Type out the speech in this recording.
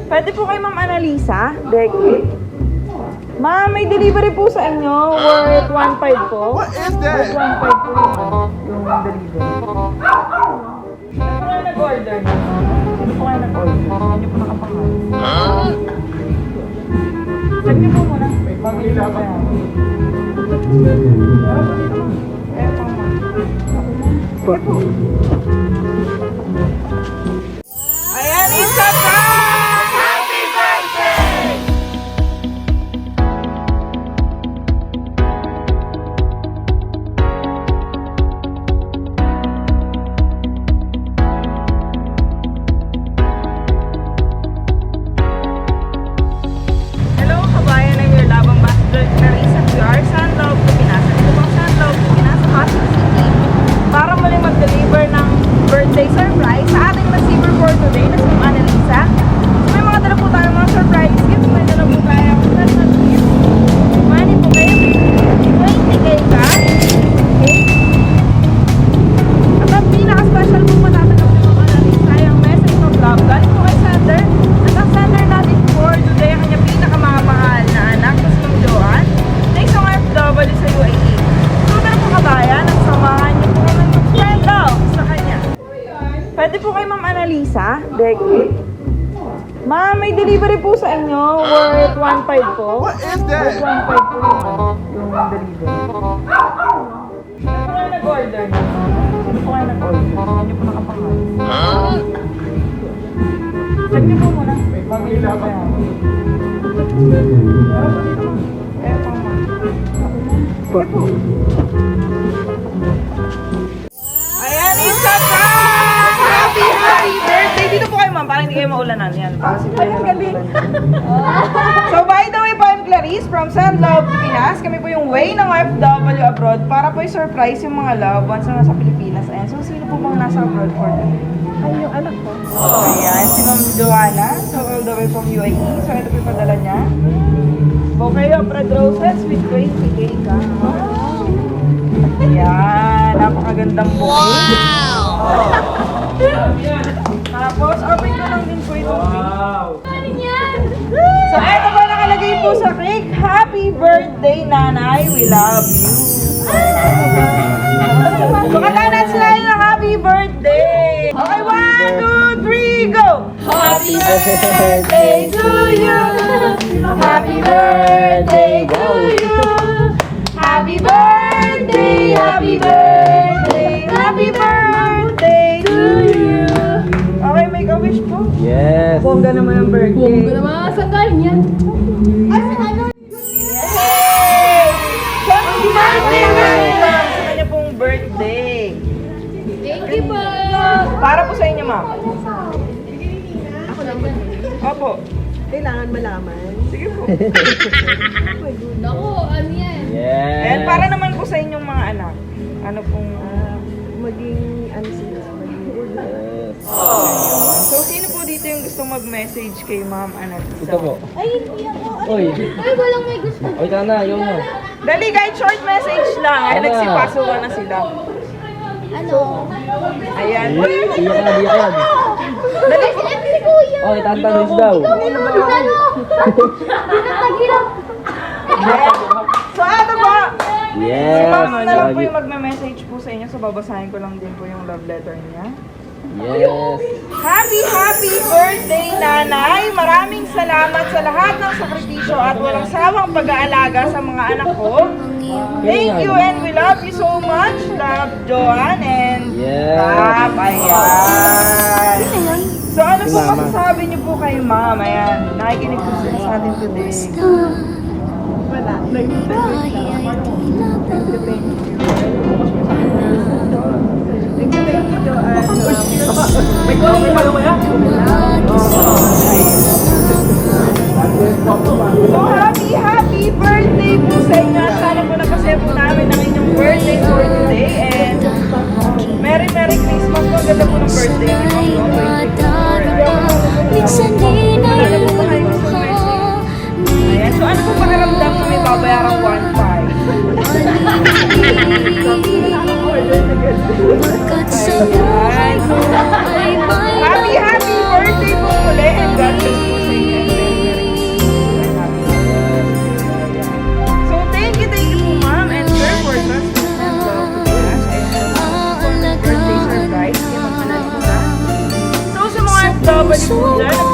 Pwede po kay Ma'am Annalisa, Dekit. Ma'am, may delivery po sa inyo. Worth 1.5 po. What is that? Worth 1.5 po yung delivery. Sino po kayo nag-order na? Sino po kayo nag-order? Sino niyo po nakapangal? Check niyo po muna. Bago niyo po kaya. Eto, ma'am. Sige po. Ayan, isa pa! Happy birthday! Hello, kabayan ng your love ambassador, Clarissa QR, Sunlove Pinas. Ito pang Sunlove Pinas, Pasig City, para muli mag-deliver ng birthday surprise sa ating receiver for today na si Ma'am Annalisa. So may mga dala po tayo mga surprise gifts. May dala po tayo Christmas gift. Money po kayo. 20k cash. Okay. At ang pinaka-special po matatanong ni Ma'am Annalisa ay ang message of love. Galing po kay Sander. At ang Sander natin for today ang kanyang pinakamamahal na anak na si Ma'am Joanne na isang OFW sa UAE. So tara po kabayan at samahan niyo po kami mag-spread love sa kanya. Pwede po kay Ma'am Annalisa, Dekit. Ma'am, may delivery po sa inyo. Worth 1.5 po. What is Worth that? 1.5 po yung delivery. Sino po kayo nag-order na? Sino po kayo nag-order? Sino niyo po nakapangal? Check niyo po muna. Bago niyo po kaya. Eto, ma'am. Sige po. Ayan, isa pa! Happy birthday! Dito po kayo, ma'am, para hindi kayo maulanan. Yan, para si Claire. So, by the way po, I'm Clarice from Sunlove Pinas. Kami po yung way ng OFW abroad para po i-surprise yung mga loved ones na nasa Pilipinas. Ayan, so sino po bang nasa abroad for that? Ay, yung anak ko. Ayan, si Ma'am Joanna. So, all the way from UAE. So, ito po yung padala niya. Bouquet of red roses with 20k ka. Ayan, napakagandang bouquet. Tapos, open ko lang din po itong cake. So, eto po nakalagay po sa cake. Happy birthday, Nanay. We love you. So, katanan sila yung happy birthday. Okay, 1, 2, 3, go! Happy birthday to you. Happy birthday to you. Happy birthday, happy birthday, happy birthday to you. Okay, make a wish po. Yes. Bongga naman ang birthday. Bongga naman. Saan galing yan? Yay! So, happy birthday ma'am! Sa kanya pong birthday. Thank you po. Para po sa inyo, ma'am. Ako lang ba? Opo. Kailangan malaman. Sige po. Naku, ano yan? Yes. And para naman po sa inyong mga anak. Ano pong... Maging ano sila, maging Yes. So, sino po dito yung gusto mag-message kay Ma'am Annalisa? Ito po. Ay, hindi ako. Oy. Ay, walang may gusto. Oy, tana, yun mo. Dali, kahit short message lang. Ay, Ano? nagsipasukan na sila. Ano? Ayan. Iyak na, iyak yan. Dali. Si Kuya. Oy, tantanis daw. Ano? Pinatagirap. So, ano ba? Si Yes. Ma'am na lang po Lagi. yung magme-message po sa inyo. So, babasahin ko lang din po yung love letter niya. Yes. Happy birthday, Nanay! Maraming salamat sa lahat ng sakripisyo at walang sawang pag-aalaga sa mga anak ko. Thank you and we love you so much. Love, Joanne and Yes. Tap. Ayan. So ano Si po Mama. masasabi niyo po kay Ma'am? Ayan, nakikinig po sila sa atin today. wala. So happy birthday po sa inyo. At sana po napasaya po namin ang inyong birthday for today. And Merry Christmas po. Ganda po ng birthday ni Ma'am. Wala na po ba kayo gusto message? Ayan. So ano po pakiramdam na may babayarang 1.5? Ayan. So, happy birthday po muli. Sir,